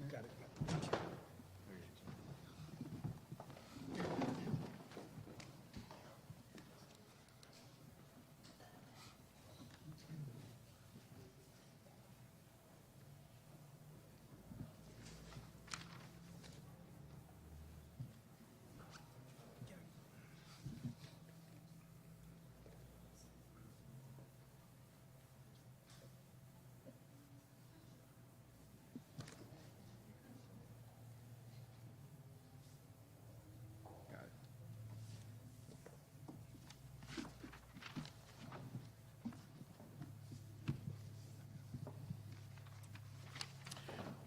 Got it.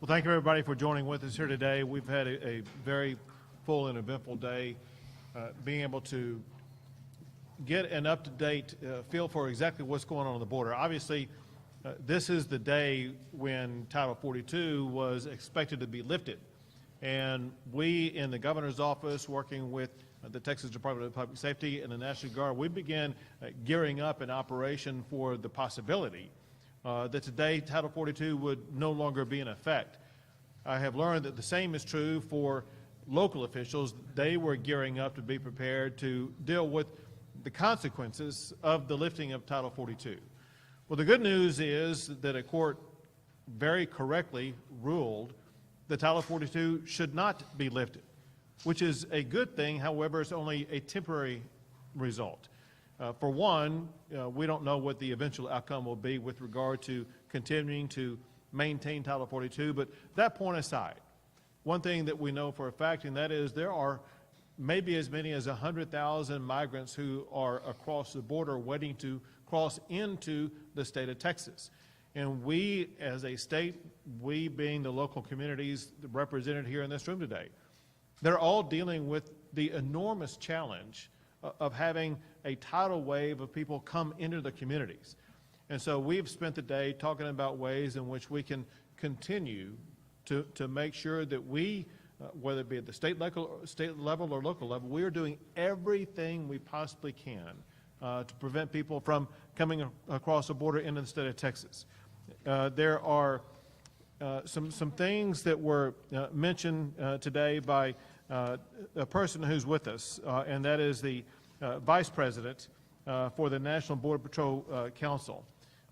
Well, thank you everybody for joining with us here today. We've had a very full and eventful day, being able to get an up-to-date feel for exactly what's going on the border. Obviously, this is the day when Title 42 was expected to be lifted. And we in the governor's office, working with the Texas Department of Public Safety and the National Guard, we began gearing up an operation for the possibility that today Title 42 would no longer be in effect. I have learned that the same is true for local officials. They were gearing up to be prepared to deal with the consequences of the lifting of Title 42. Well, the good news is that a court very correctly ruled that Title 42 should not be lifted, which is a good thing. However, it's only a temporary result. For one, we don't know what the eventual outcome will be with regard to continuing to maintain Title 42, but that point aside, one thing that we know for a fact, and that is there are maybe as many as 100,000 migrants who are across the border waiting to cross into the state of Texas. And we as a state, we being the local communities represented here in this room today, they're all dealing with the enormous challenge of having a tidal wave of people come into the communities. And so we've spent the day talking about ways in which we can continue to make sure that we, whether it be at the state level or local level, we are doing everything we possibly can to prevent people from coming across the border into the state of Texas. There are some things that were mentioned today by a person who's with us, and that is the Vice President for the National Border Patrol Council.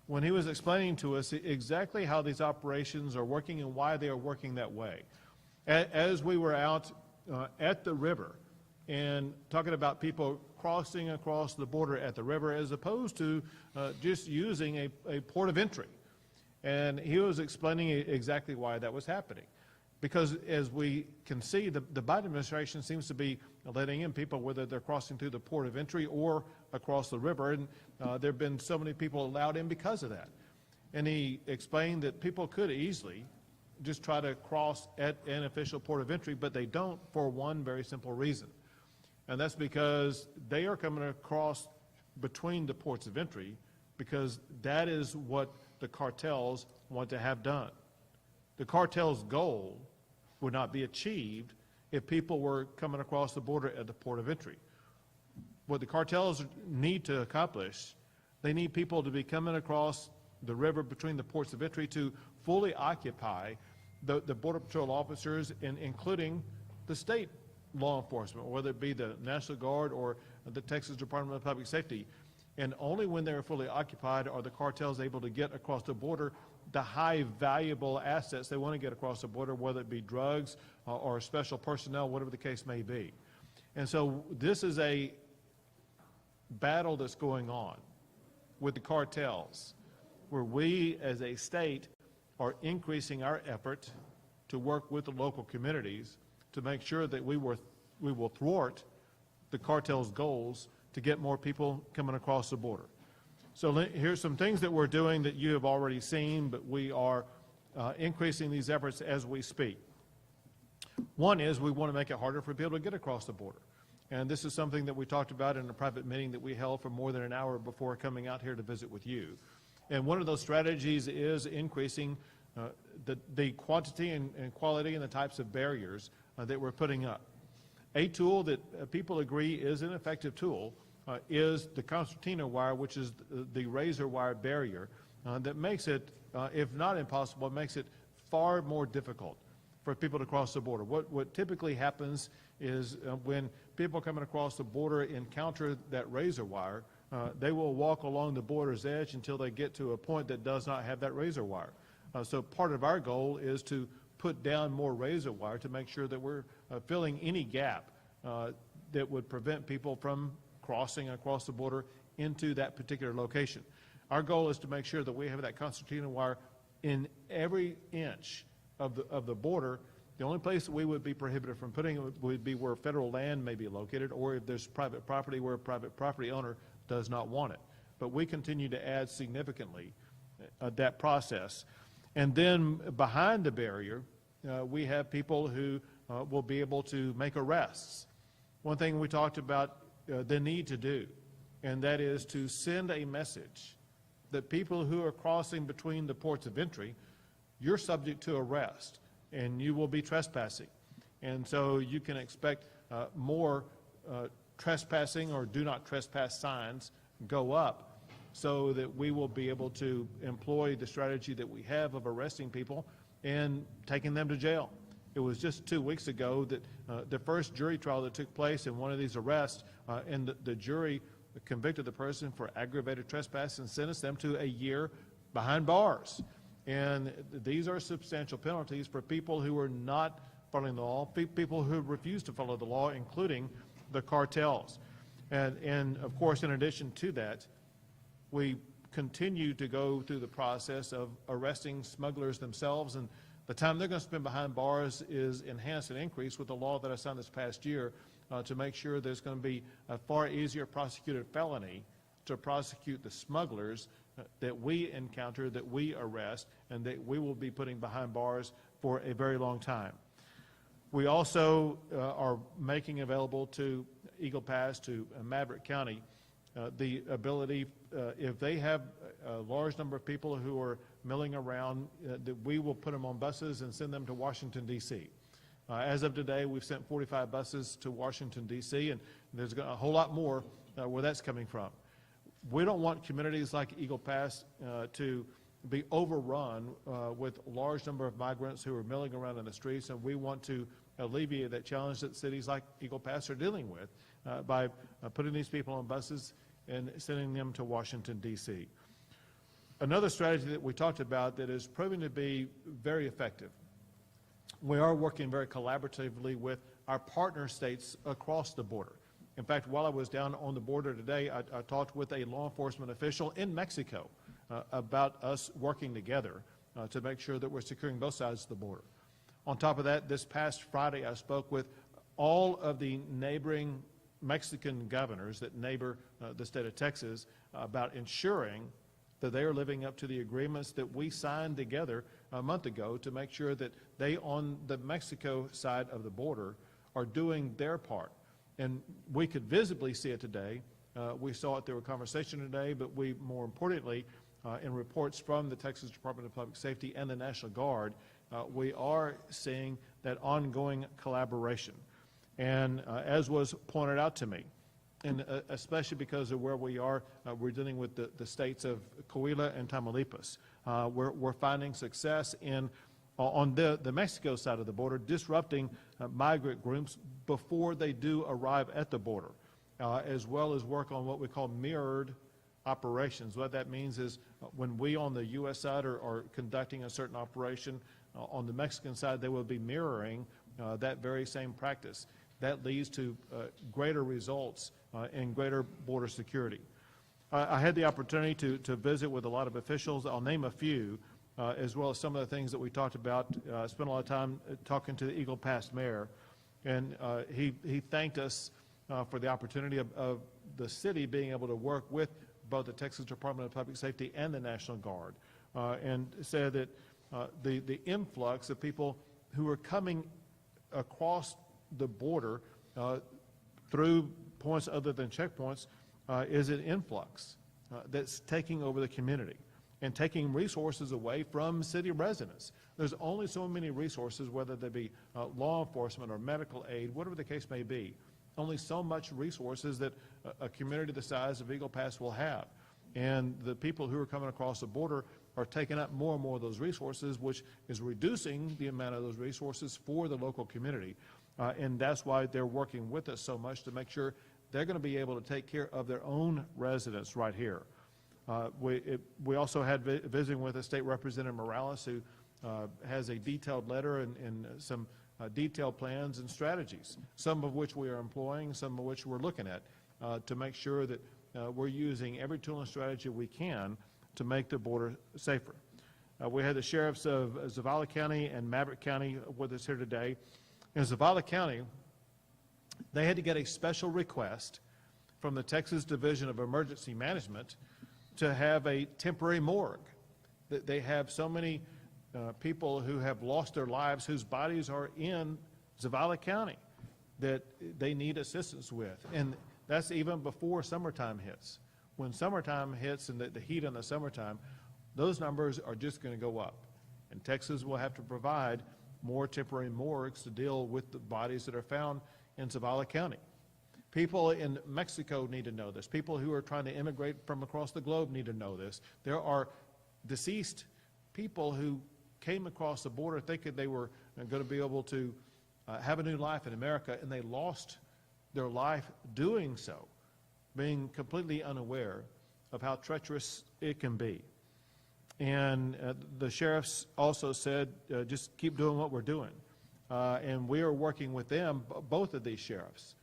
When he was explaining to us exactly how these operations are working and why they are working that way. As we were out at the river and talking about people crossing across the border at the river as opposed to just using a port of entry. And he was explaining exactly why that was happening. Because as we can see, the Biden administration seems to be letting in people whether they're crossing through the port of entry or across the river, and there have been so many people allowed in because of that. And he explained that people could easily just try to cross at an official port of entry, but they don't for one very simple reason. And that's because they are coming across between the ports of entry because that is what the cartels want to have done. The cartel's goal would not be achieved if people were coming across the border at the port of entry. What the cartels need to accomplish, they need people to be coming across the river between the ports of entry to fully occupy the Border Patrol officers, including the state law enforcement, whether it be the National Guard or the Texas Department of Public Safety. And only when they're fully occupied are the cartels able to get across the border the high valuable assets they want to get across the border, whether it be drugs or special personnel, whatever the case may be. And so this is a battle that's going on with the cartels, where we as a state are increasing our effort to work with the local communities to make sure that we will thwart the cartel's goals to get more people coming across the border. So here's some things that we're doing that you have already seen, but we are increasing these efforts as we speak. One is we want to make it harder for people to get across the border. And this is something that we talked about in a private meeting that we held for more than an hour before coming out here to visit with you. And one of those strategies is increasing the quantity and quality and the types of barriers that we're putting up. A tool that people agree is an effective tool is the concertina wire, which is the razor wire barrier that makes it, if not impossible, it makes it far more difficult for people to cross the border. What typically happens is when people coming across the border encounter that razor wire, they will walk along the border's edge until they get to a point that does not have that razor wire. So part of our goal is to put down more razor wire to make sure that we're filling any gap that would prevent people from crossing across the border into that particular location. Our goal is to make sure that we have that concertina wire in every inch of the border. The only place that we would be prohibited from putting it would be where federal land may be located, or if there's private property where a private property owner does not want it. But we continue to add significantly that process. And then behind the barrier, we have people who will be able to make arrests. One thing we talked about the need to do, and that is to send a message that people who are crossing between the ports of entry, you're subject to arrest and you will be trespassing. And so you can expect more trespassing or do not trespass signs go up, so that we will be able to employ the strategy that we have of arresting people and taking them to jail. It was just 2 weeks ago that the first jury trial that took place in one of these arrests, and the jury convicted the person for aggravated trespass and sentenced them to a year behind bars. And these are substantial penalties for people who are not following the law, people who refuse to follow the law, including the cartels. And of course, in addition to that, we continue to go through the process of arresting smugglers themselves, and the time they're going to spend behind bars is enhanced and increased with the law that I signed this past year to make sure there's going to be a far easier prosecuted felony to prosecute the smugglers that we encounter, that we arrest, and that we will be putting behind bars for a very long time. We also are making available to Eagle Pass, to Maverick County, the ability, if they have a large number of people who are milling around, that we will put them on buses and send them to Washington, D.C. As of today, we've sent 45 buses to Washington, D.C., and there's a whole lot more where that's coming from. We don't want communities like Eagle Pass to be overrun with a large number of migrants who are milling around in the streets, and we want to alleviate that challenge that cities like Eagle Pass are dealing with by putting these people on buses and sending them to Washington, D.C. Another strategy that we talked about that is proving to be very effective, we are working very collaboratively with our partner states across the border. In fact, while I was down on the border today, I talked with a law enforcement official in Mexico about us working together to make sure that we're securing both sides of the border. On top of that, this past Friday, I spoke with all of the neighboring Mexican governors that neighbor the state of Texas about ensuring that they are living up to the agreements that we signed together a month ago to make sure that they, on the Mexico side of the border, are doing their part. And we could visibly see it today. We saw it through a conversation today, but we, more importantly, in reports from the Texas Department of Public Safety and the National Guard, we are seeing that ongoing collaboration. And as was pointed out to me, and especially because of where we are, we're dealing with the states of Coahuila and Tamaulipas. We're finding success in on the Mexico side of the border, disrupting migrant groups before they do arrive at the border, as well as work on what we call mirrored operations. What that means is when we on the U.S. side are conducting a certain operation, on the Mexican side they will be mirroring that very same practice. That leads to greater results and greater border security. I had the opportunity to visit with a lot of officials. I'll name a few, as well as some of the things that we talked about. I spent a lot of time talking to the Eagle Pass mayor, and he thanked us for the opportunity of the city being able to work with both the Texas Department of Public Safety and the National Guard, and said that the influx of people who are coming across the border through points other than checkpoints is an influx that's taking over the community and taking resources away from city residents. There's only so many resources, whether they be law enforcement or medical aid, whatever the case may be, only so much resources that a community the size of Eagle Pass will have. And the people who are coming across the border are taking up more and more of those resources, which is reducing the amount of those resources for the local community. And that's why they're working with us so much to make sure they're going to be able to take care of their own residents right here. We also had visiting with State Representative Morales, who has a detailed letter and some detailed plans and strategies, some of which we are employing, some of which we're looking at, to make sure that we're using every tool and strategy we can to make the border safer. We had the sheriffs of Zavala County and Maverick County with us here today. In Zavala County, they had to get a special request from the Texas Division of Emergency Management to have a temporary morgue. They have so many people who have lost their lives, whose bodies are in Zavala County, that they need assistance with. And that's even before summertime hits. When summertime hits and the heat in the summertime, those numbers are just going to go up. And Texas will have to provide more temporary morgues to deal with the bodies that are found in Zavala County. People in Mexico need to know this. People who are trying to immigrate from across the globe need to know this. There are deceased people who came across the border thinking they were going to be able to have a new life in America, and they lost their life doing so, being completely unaware of how treacherous it can be. And the sheriffs also said, just keep doing what we're doing. And we are working with them, both of these sheriffs,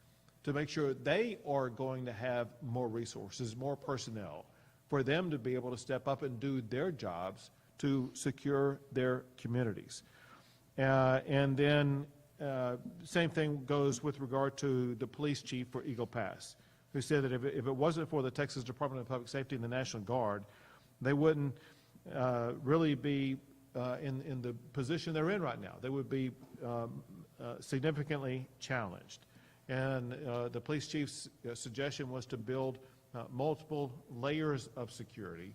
to make sure they are going to have more resources, more personnel, for them to be able to step up and do their jobs to secure their communities. And then same thing goes with regard to the police chief for Eagle Pass, who said that if it wasn't for the Texas Department of Public Safety and the National Guard, they wouldn't really be in the position they're in right now. They would be significantly challenged. And the police chief's suggestion was to build multiple layers of security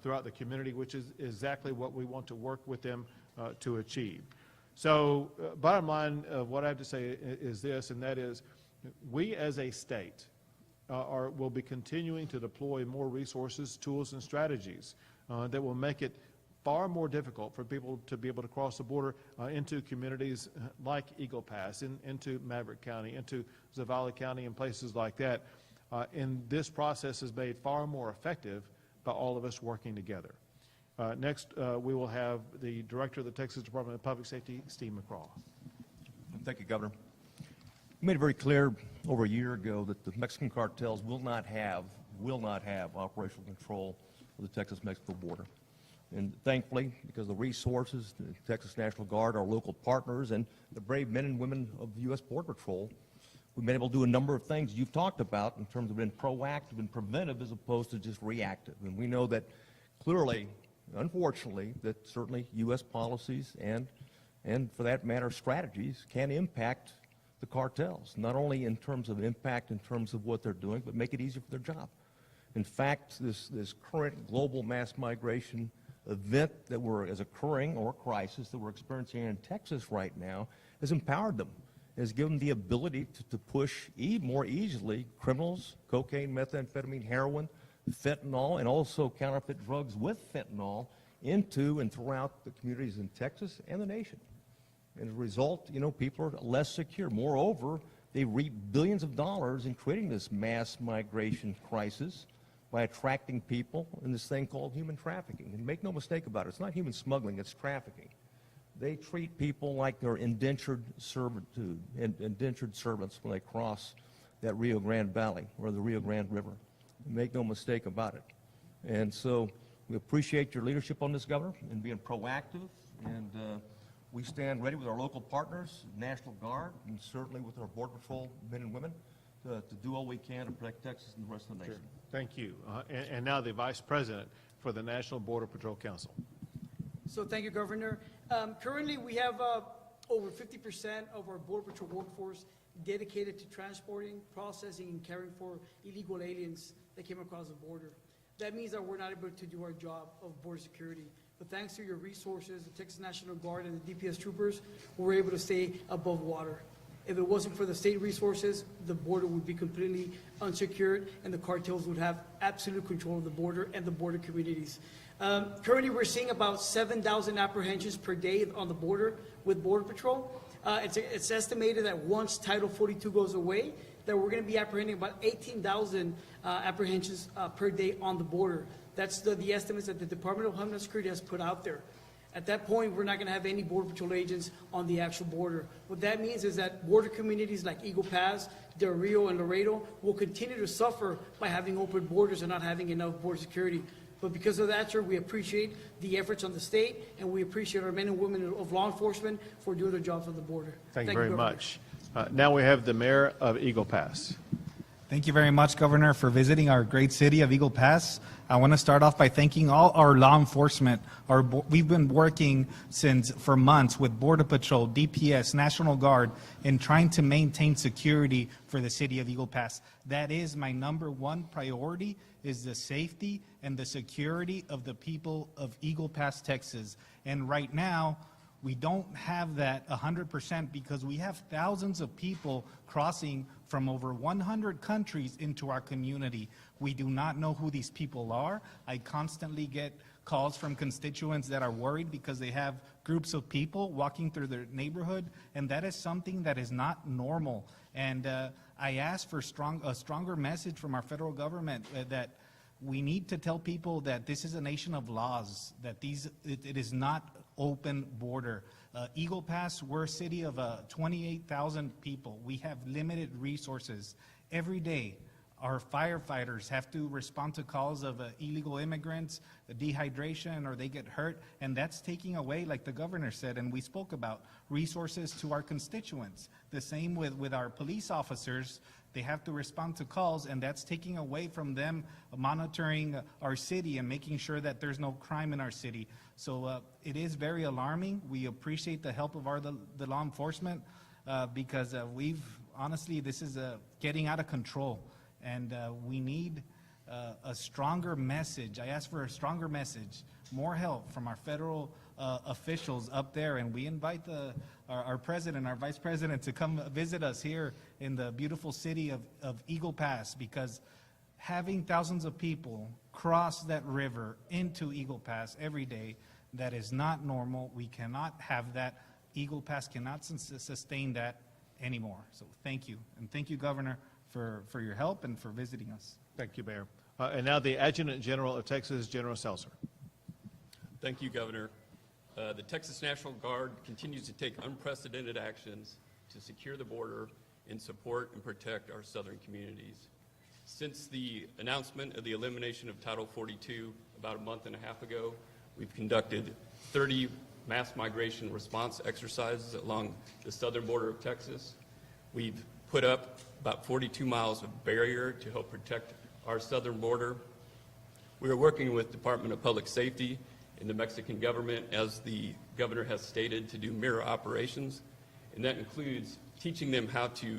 throughout the community, which is exactly what we want to work with them to achieve. So bottom line of what I have to say is this, and that is we as a state will be continuing to deploy more resources, tools, and strategies that will make it far more difficult for people to be able to cross the border into communities like Eagle Pass, into Maverick County, into Zavala County, and places like that. And this process is made far more effective by all of us working together. Next, we will have the Director of the Texas Department of Public Safety, Steve McCraw. Thank you, Governor. You made it very clear over a year ago that the Mexican cartels will not have operational control of the Texas-Mexico border. And thankfully, because of the resources, the Texas National Guard, our local partners, and the brave men and women of the U.S. Border Patrol, we've been able to do a number of things you've talked about in terms of being proactive and preventive as opposed to just reactive. And we know that clearly, unfortunately, that certainly U.S. policies and for that matter strategies can impact the cartels, not only in terms of impact in terms of what they're doing, but make it easier for their job. In fact, this current global mass migration event that is occurring, or crisis that we're experiencing in Texas right now, has empowered them, has given them the ability to push more easily criminals, cocaine, methamphetamine, heroin, fentanyl, and also counterfeit drugs with fentanyl into and throughout the communities in Texas and the nation. And as a result, people are less secure. Moreover, they reap billions of dollars in creating this mass migration crisis by attracting people in this thing called human trafficking. And make no mistake about it, it's not human smuggling, it's trafficking. They treat people like they're indentured servitude, indentured servants when they cross that Rio Grande Valley or the Rio Grande River. Make no mistake about it. And so we appreciate your leadership on this, Governor, and being proactive. And we stand ready with our local partners, National Guard, and certainly with our Border Patrol men and women to do all we can to protect Texas and the rest of the nation. Sure. Thank you. And now the Vice President for the National Border Patrol Council. So thank you, Governor. Currently, we have over 50% of our Border Patrol workforce dedicated to transporting, processing, and caring for illegal aliens that came across the border. That means that we're not able to do our job of border security. But thanks to your resources, the Texas National Guard and the DPS troopers, we're able to stay above water. If it wasn't for the state resources, the border would be completely unsecured, and the cartels would have absolute control of the border and the border communities. Currently, we're seeing about 7,000 apprehensions per day on the border with Border Patrol. It's estimated that once Title 42 goes away, that we're going to be apprehending about 18,000 apprehensions per day on the border. That's the estimates that the Department of Homeland Security has put out there. At that point, we're not going to have any Border Patrol agents on the actual border. What that means is that border communities like Eagle Pass, Del Rio, and Laredo will continue to suffer by having open borders and not having enough border security. But because of that, sir, we appreciate the efforts on the state, and we appreciate our men and women of law enforcement for doing their jobs on the border. Thank you very Governor. much. Now we have the mayor of Eagle Pass. Thank you very much, Governor, for visiting our great city of Eagle Pass. I want to start off by thanking all our law enforcement. We've been working for months with Border Patrol, DPS, National Guard, in trying to maintain security for the city of Eagle Pass. That is my number one priority, is the safety and the security of the people of Eagle Pass, Texas. And right now, we don't have that 100% because we have thousands of people crossing from over 100 countries into our community. We do not know who these people are. I constantly get calls from constituents that are worried because they have groups of people walking through their neighborhood, and that is something that is not normal. And I ask for a stronger message from our federal government that we need to tell people that this is a nation of laws, that it is not open border. Eagle Pass, we're a city of 28,000 people. We have limited resources. Every day, our firefighters have to respond to calls of illegal immigrants, dehydration, or they get hurt, and that's taking away, like the governor said, and we spoke about, resources to our constituents. The same with our police officers. They have to respond to calls, and that's taking away from them monitoring our city and making sure that there's no crime in our city. So it is very alarming. We appreciate the help of the law enforcement because honestly, this is getting out of control, and we need a stronger message. I ask for a stronger message, more help from our federal officials up there, and we invite our president, our vice president, to come visit us here in the beautiful city of Eagle Pass, because having thousands of people cross that river into Eagle Pass every day, that is not normal. We cannot have that. Eagle Pass cannot sustain that anymore. So thank you, and thank you, Governor, for your help and for visiting us. Thank you, Mayor. And now the Adjutant General of Texas, General Seltzer. Thank you, Governor. The Texas National Guard continues to take unprecedented actions to secure the border and support and protect our southern communities. Since the announcement of the elimination of Title 42 about a month and a half ago, we've conducted 30 mass migration response exercises along the southern border of Texas. We've put up about 42 miles of barrier to help protect our southern border. We are working with Department of Public Safety and the Mexican government, as the governor has stated, to do mirror operations, and that includes teaching them how to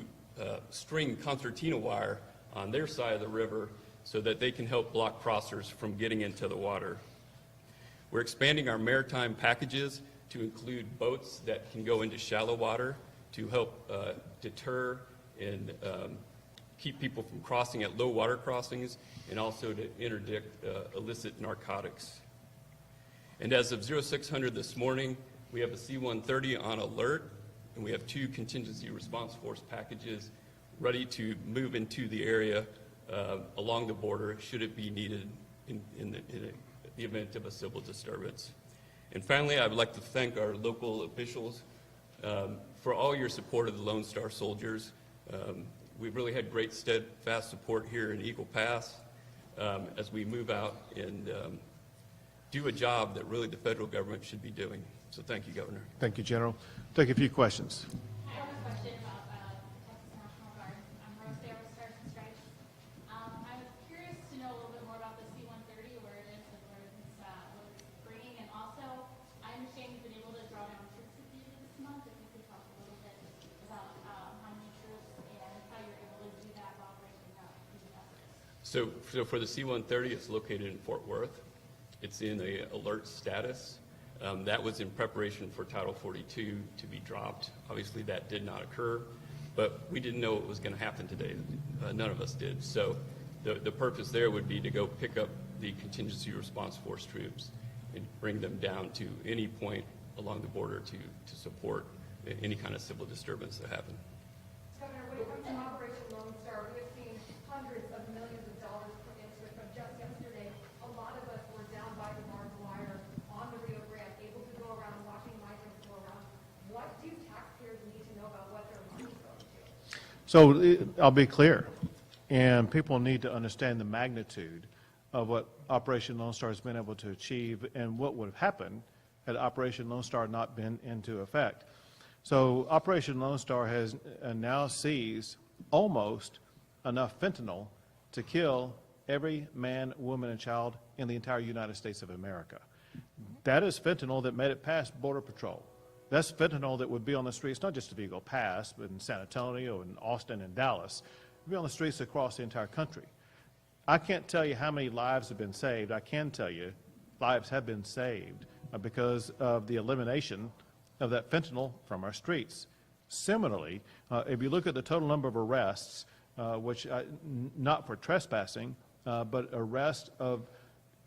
string concertina wire on their side of the river so that they can help block crossers from getting into the water. We're expanding our maritime packages to include boats that can go into shallow water to help deter and keep people from crossing at low water crossings, and also to interdict illicit narcotics. And as of 0600 this morning, we have a C-130 on alert, and we have 2 contingency response force packages ready to move into the area along the border should it be needed in the event of a civil disturbance. And finally, I would like to thank our local officials for all your support of the Lone Star Soldiers. We've really had great steadfast support here in Eagle Pass as we move out and do a job that really the federal government should be doing. So thank you, Governor. Thank you, General. Take a few questions. I have a question about the Texas National Guard. I'm Rose Davis, Stars and Stripes. I was curious to know a little bit more about the C-130, where it is and what it's bringing. And also, I understand you've been able to draw down troops with you this month. If you could talk a little bit about how many troops and how you're able to do that while breaking up these efforts. So for the C-130, it's located in Fort Worth. It's in an alert status. That was in preparation for Title 42 to be dropped. Obviously, that did not occur. but we didn't know what was going to happen today. None of us did. So the purpose there would be to go pick up the contingency response force troops and bring them down to any point along the border to support any kind of civil disturbance that happened. Governor, when it comes to Operation Lone Star, we have seen hundreds of millions of dollars put into it, but just yesterday, a lot of us were down by the barbed wire on the Rio Grande, able to go around, watching migrants go around. What do taxpayers need to know about what their money's going to? So I'll be clear, and people need to understand the magnitude of what Operation Lone Star has been able to achieve and what would have happened had Operation Lone Star not been into effect. So Operation Lone Star has now seized almost enough fentanyl to kill every man, woman, and child in the entire United States of America. That is fentanyl that made it past Border Patrol. That's fentanyl that would be on the streets, not just of Eagle Pass, but in San Antonio and Austin and Dallas. It would be on the streets across the entire country. I can't tell you how many lives have been saved. I can tell you lives have been saved because of the elimination of that fentanyl from our streets. Similarly, if you look at the total number of arrests, which not for trespassing, but arrest of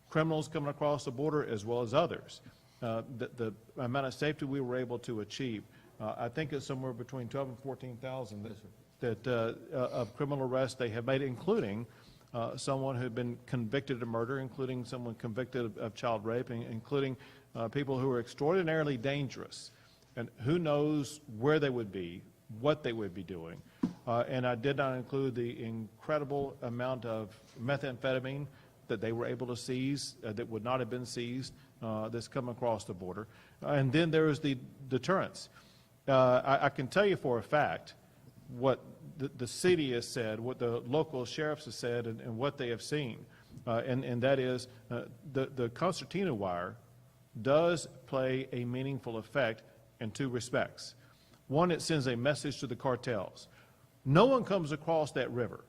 criminals coming across the border as well as others, the amount of safety we were able to achieve, I think it's somewhere between 12 and 14,000 of criminal arrests they have made, including someone who had been convicted of murder, including someone convicted of child rape, including people who are extraordinarily dangerous. And who knows where they would be, what they would be doing. And I did not include the incredible amount of methamphetamine that they were able to seize that would not have been seized that's come across the border. And then there is the deterrence. I can tell you for a fact what the city has said, what the local sheriffs have said, and what they have seen. And that is the concertina wire does play a meaningful effect in two respects. One, it sends a message to the cartels. No one comes across that river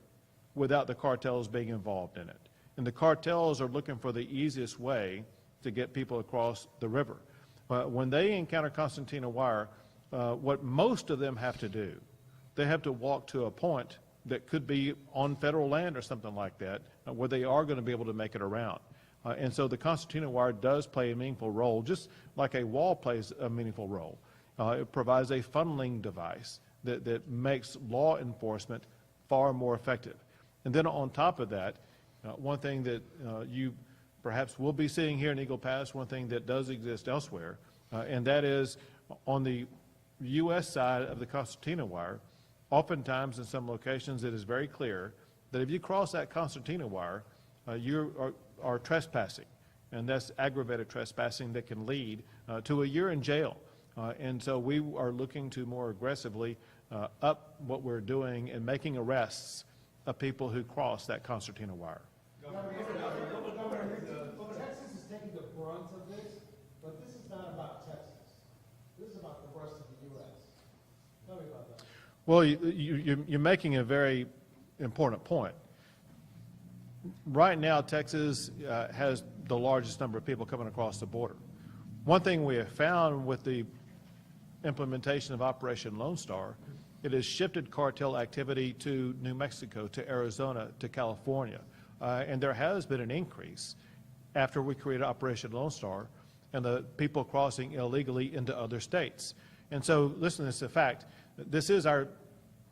without the cartels being involved in it. And the cartels are looking for the easiest way to get people across the river. When they encounter concertina wire, what most of them have to do, they have to walk to a point that could be on federal land or something like that, where they are going to be able to make it around. And so the concertina wire does play a meaningful role, just like a wall plays a meaningful role. It provides a funneling device that makes law enforcement far more effective. And then on top of that, one thing that you perhaps will be seeing here in Eagle Pass, one thing that does exist elsewhere, and that is on the U.S. side of the concertina wire, oftentimes in some locations it is very clear that if you cross that concertina wire, you are trespassing, and that's aggravated trespassing that can lead to a year in jail. And so we are looking to more aggressively up what we're doing and making arrests of people who cross that concertina wire. Texas is taking the brunt of this, but this is not about Texas. This is about the rest of the U.S. Tell me about that. Well, you're making a very important point. Right now, Texas has the largest number of people coming across the border. One thing we have found with the implementation of Operation Lone Star, it has shifted cartel activity to New Mexico, to Arizona, to California. And there has been an increase after we created Operation Lone Star and the people crossing illegally into other states. And so, listen, it's a fact. This is our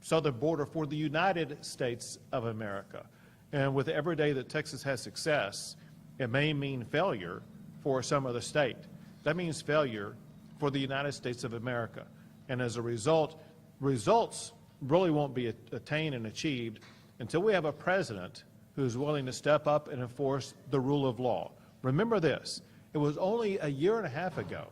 southern border for the United States of America. And with every day that Texas has success, it may mean failure for some other state. That means failure for the United States of America. And as a result, results really won't be attained and achieved until we have a president who's willing to step up and enforce the rule of law. Remember this, it was only a year and a half ago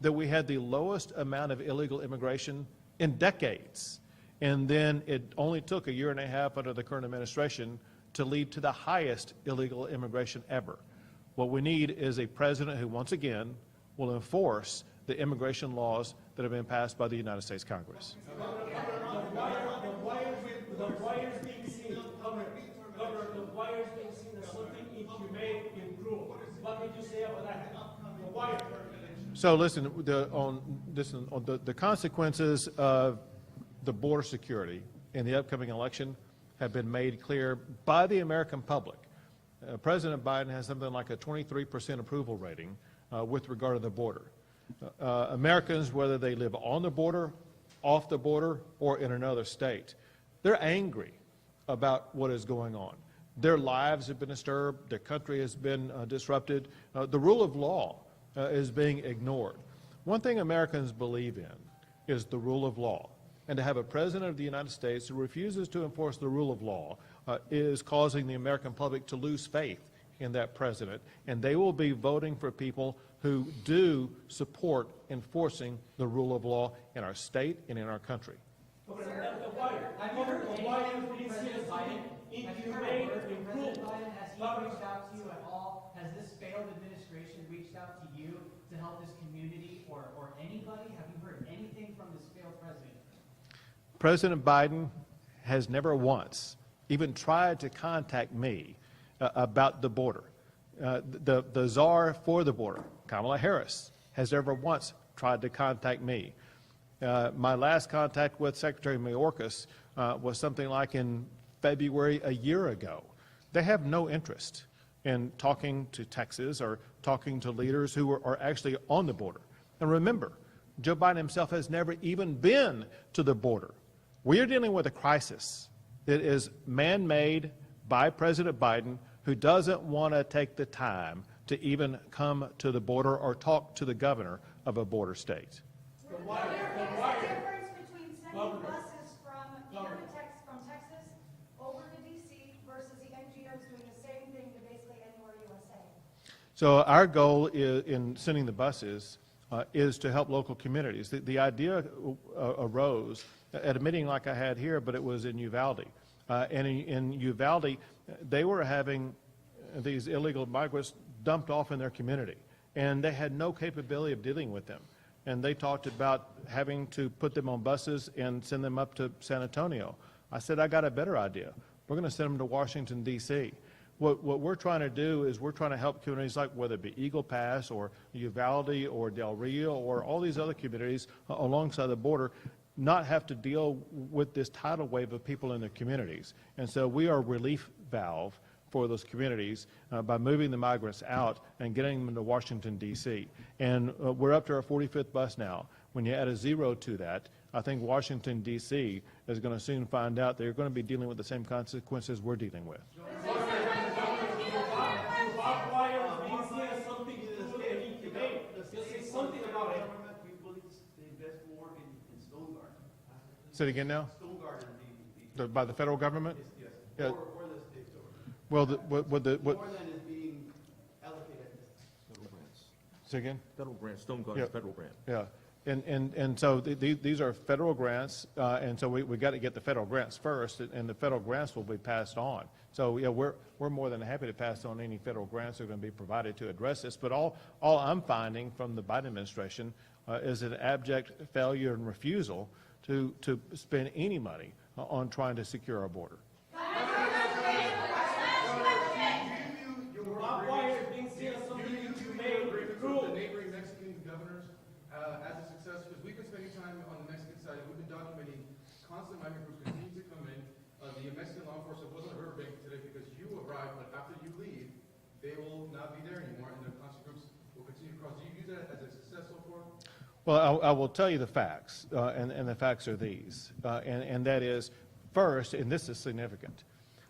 that we had the lowest amount of illegal immigration in decades. And then it only took a year and a half under the current administration to lead to the highest illegal immigration ever. What we need is a president who, once again, will enforce the immigration laws that have been passed by the United States Congress. The wires being seen, Governor, the wires being seen as something inhumane, improved. What did you say about that? The wire. So listen, the consequences of the border security in the upcoming election have been made clear by the American public. President Biden has something like a 23% approval rating with regard to the border. Americans, whether they live on the border, off the border, or in another state, they're angry about what is going on. Their lives have been disturbed. Their country has been disrupted. The rule of law is being ignored. One thing Americans believe in is the rule of law. And to have a president of the United States who refuses to enforce the rule of law is causing the American public to lose faith in that president. And they will be voting for people who do support enforcing the rule of law in our state and in our country. The wire is being seen as something inhumane and cruel. President Biden, has he reached out to you at all? Has this failed administration reached out to you to help this community or anybody? Have you heard anything from this failed president? President Biden has never once even tried to contact me about the border. The czar for the border, Kamala Harris, has never once tried to contact me. My last contact with Secretary Mayorkas was something like in February a year ago. They have no interest in talking to Texas or talking to leaders who are actually on the border. And remember, Joe Biden himself has never even been to the border. We are dealing with a crisis that is man-made by President Biden, who doesn't want to take the time to even come to the border or talk to the governor of a border state. Is there a difference between sending buses from Texas over to DC versus the NGOs doing the same thing to basically anywhere USA? So our goal in sending the buses is to help local communities. The idea arose at a meeting like I had here, but it was in Uvalde. And in Uvalde, they were having these illegal migrants dumped off in their community, and they had no capability of dealing with them. And they talked about having to put them on buses and send them up to San Antonio. I said, I got a better idea. We're going to send them to Washington, D.C. What we're trying to do is we're trying to help communities like whether it be Eagle Pass or Uvalde or Del Rio or all these other communities alongside the border not have to deal with this tidal wave of people in their communities. And so we are a relief valve for those communities by moving the migrants out and getting them to Washington, D.C. And we're up to our 45th bus now. When you add a zero to that, I think Washington, D.C. is going to soon find out they're going to be dealing with the same consequences we're dealing with. Say it again now? By the federal government? Yeah. Or the states over. Well, More than is being allocated. Federal grants. say again? Federal grant, Stone Guard Yeah. is federal grant. Yeah. And so these are federal grants, and so we got to get the federal grants first, and the federal grants will be passed on. So, yeah, we're more than happy to pass on any federal grants that are going to be provided to address this. But all I'm finding from the Biden administration is an abject failure and refusal to spend any money on trying to secure our border. Constant migrant groups continue to come in. The Mexican law enforcement wasn't a riverbank today because you arrived, but after you leave, they will not be there anymore, and the constant groups will continue to cross. Do you use that as a success so far? Well, I will tell you the facts, and the facts are these, and that is, first, and this is significant,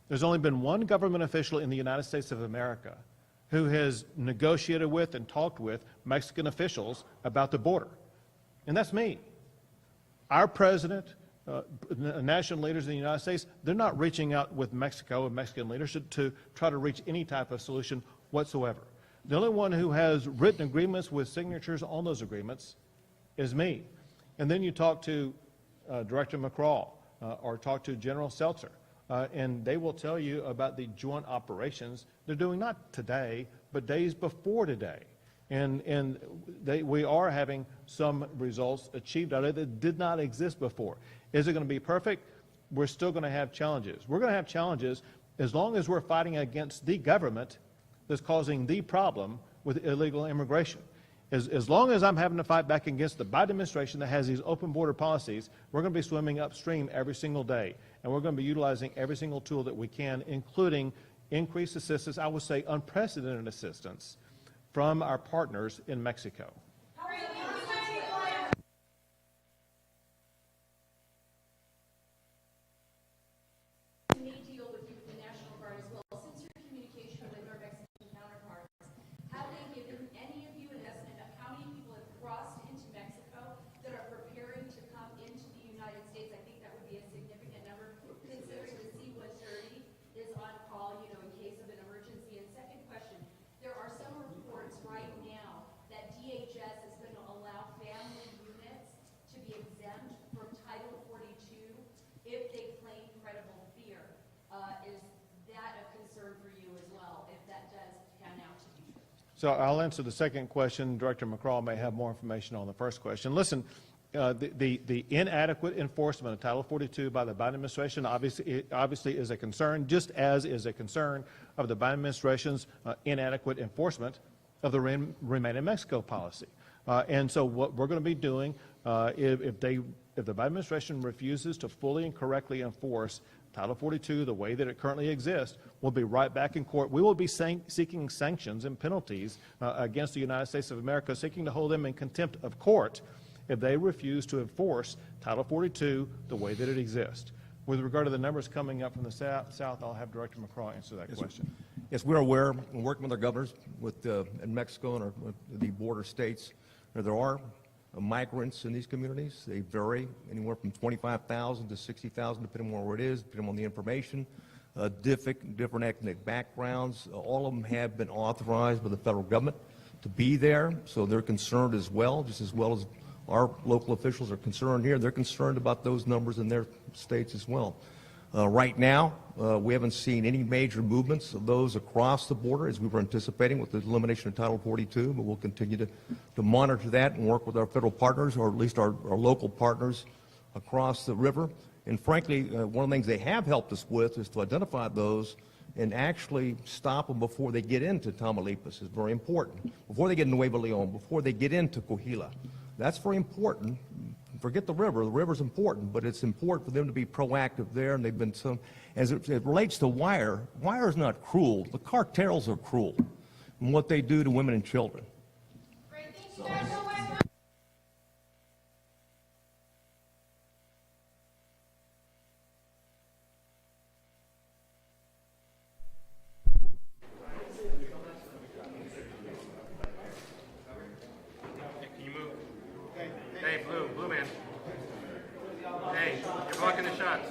there's only been one government official in the United States of America who has negotiated with and talked with Mexican officials about the border, and that's me. Our president, national leaders in the United States, they're not reaching out with Mexico and Mexican leadership to try to reach any type of solution whatsoever. The only one who has written agreements with signatures on those agreements is me. And then you talk to Director McCraw or talk to General Seltzer, and they will tell you about the joint operations they're doing, not today, but days before today. And we are having some results achieved out of it that did not exist before. Is it going to be perfect? We're still going to have challenges. We're going to have challenges as long as we're fighting against the government that's causing the problem with illegal immigration. As long as I'm having to fight back against the Biden administration that has these open border policies, we're going to be swimming upstream every single day. And we're going to be utilizing every single tool that we can, including increased assistance, I would say unprecedented assistance, from our partners in Mexico. May deal with you with the National Guard as well. Since your communication with our Mexican counterparts, have they given any of you an estimate of how many people have crossed into Mexico that are preparing to come into the United States? I think that would be a significant number, considering the C-130 is on call, you know, in case of an emergency. And second question, there are some reports right now that DHS is going to allow family units to be exempt from Title 42 if they claim credible fear. Is that a concern for you as well, if that does pan out to be true? So I'll answer the second question. Director McCraw may have more information on the first question. Listen, the inadequate enforcement of Title 42 by the Biden administration obviously is a concern, just as is a concern of the Biden administration's inadequate enforcement of the Remain in Mexico policy. And so what we're going to be doing, if the Biden administration refuses to fully and correctly enforce Title 42 the way that it currently exists, we'll be right back in court. We will be seeking sanctions and penalties against the United States of America, seeking to hold them in contempt of court if they refuse to enforce Title 42 the way that it exists. With regard to the numbers coming up from the south, I'll have Director McCraw answer that question. Yes, we're aware, and working with our governors in Mexico and the border states, there are migrants in these communities. They vary anywhere from 25,000 to 60,000, depending on where it is, depending on the information. Different ethnic backgrounds. All of them have been authorized by the federal government to be there, so they're concerned as well, just as well as our local officials are concerned here. They're concerned about those numbers in their states as well. Right now, we haven't seen any major movements of those across the border as we were anticipating with the elimination of Title 42, but we'll continue to monitor that and work with our federal partners, or at least our local partners across the river. And frankly, one of the things they have helped us with is to identify those and actually stop them before they get into Tamaulipas. Is very important. Before they get into Nuevo Leon, before they get into Coahuila. That's very important. Forget the river. The river's important, but it's important for them to be proactive there, and they've been some. As it relates to wire is not cruel. The cartels are cruel in what they do to women and children. Great, thank you guys so much. Can you move? Hey, blue man. Hey, you're blocking the shots.